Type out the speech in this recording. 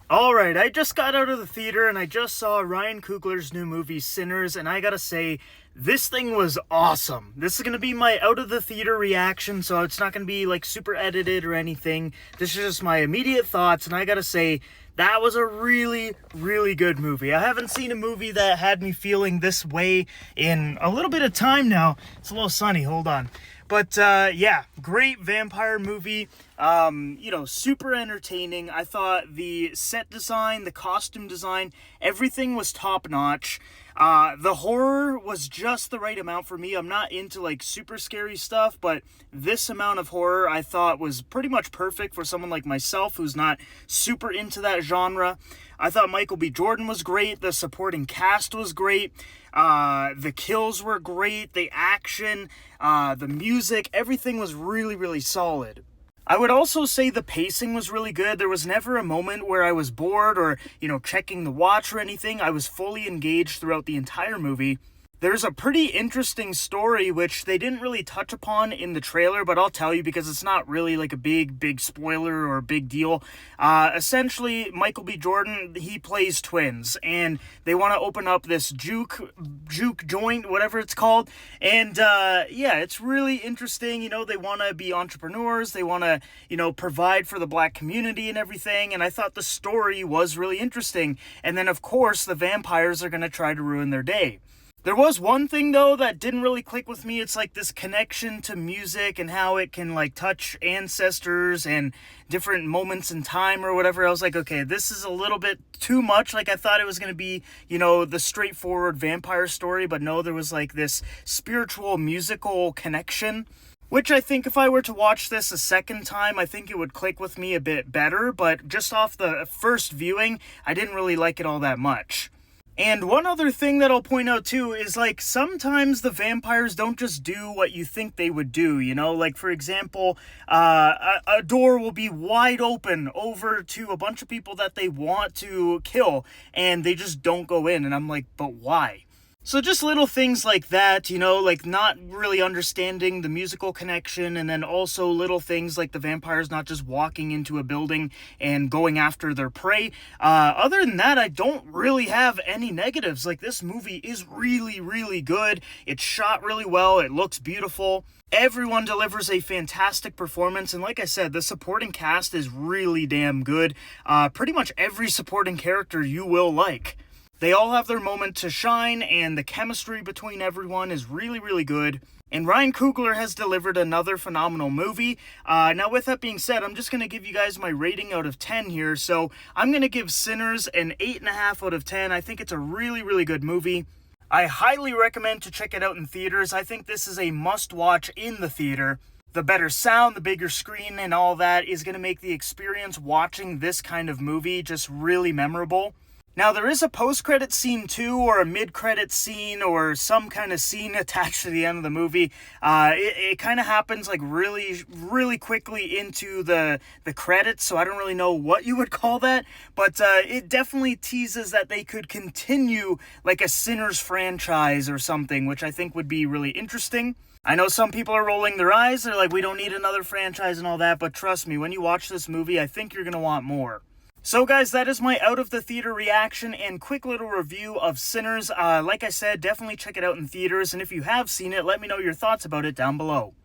Alright, I just got out of the theater and I just saw Ryan Coogler's new movie Sinners, and I gotta say, this thing was awesome. This is gonna be my out of the theater reaction, so it's not gonna be like super edited or anything. This is just my immediate thoughts, and I gotta say, that was a really, really good movie. I haven't seen a movie that had me feeling this way in a little bit of time now. It's a little sunny, hold on. But yeah, great vampire movie. Super entertaining. I thought the set design, the costume design, everything was top notch. The horror was just the right amount for me. I'm not into like super scary stuff, but this amount of horror I thought was pretty much perfect for someone like myself who's not super into that genre. I thought Michael B. Jordan was great. The supporting cast was great. The kills were great. The action, the music, everything was really, really solid. I would also say the pacing was really good. There was never a moment where I was bored or, checking the watch or anything. I was fully engaged throughout the entire movie. There's a pretty interesting story which they didn't really touch upon in the trailer, but I'll tell you because it's not really like a big spoiler or a big deal. Essentially, Michael B. Jordan, he plays twins, and they want to open up this juke joint, whatever it's called. And yeah, it's really interesting. They want to be entrepreneurs. They want to, provide for the black community and everything. And I thought the story was really interesting. And then, of course, the vampires are going to try to ruin their day. There was one thing, though, that didn't really click with me. It's like this connection to music and how it can, like, touch ancestors and different moments in time or whatever. I was like, okay, this is a little bit too much. Like, I thought it was going to be, the straightforward vampire story, but no, there was, like, this spiritual musical connection. Which I think if I were to watch this a second time, I think it would click with me a bit better. But just off the first viewing, I didn't really like it all that much. And one other thing that I'll point out too is like sometimes the vampires don't just do what you think they would do, like for example, a door will be wide open over to a bunch of people that they want to kill and they just don't go in. And I'm like, but why? So just little things like that, like not really understanding the musical connection, and then also little things like the vampires not just walking into a building and going after their prey. Other than that, I don't really have any negatives. Like, this movie is really, really good. It's shot really well. It looks beautiful. Everyone delivers a fantastic performance, and like I said, the supporting cast is really damn good. Pretty much every supporting character you will like. They all have their moment to shine, and the chemistry between everyone is really, really good. And Ryan Coogler has delivered another phenomenal movie. Now, with that being said, I'm just going to give you guys my rating out of 10 here. So I'm going to give Sinners an 8.5 out of 10. I think it's a really, really good movie. I highly recommend to check it out in theaters. I think this is a must-watch in the theater. The better sound, the bigger screen, and all that is going to make the experience watching this kind of movie just really memorable. Now, there is a post-credit scene too, or a mid-credit scene, or some kind of scene attached to the end of the movie. It kind of happens like really, really quickly into the credits, so I don't really know what you would call that, but it definitely teases that they could continue like a Sinners franchise or something, which I think would be really interesting. I know some people are rolling their eyes, they're like, we don't need another franchise and all that, but trust me, when you watch this movie, I think you're going to want more. So guys, that is my out of the theater reaction and quick little review of Sinners. Like I said, definitely check it out in theaters, and if you have seen it, let me know your thoughts about it down below.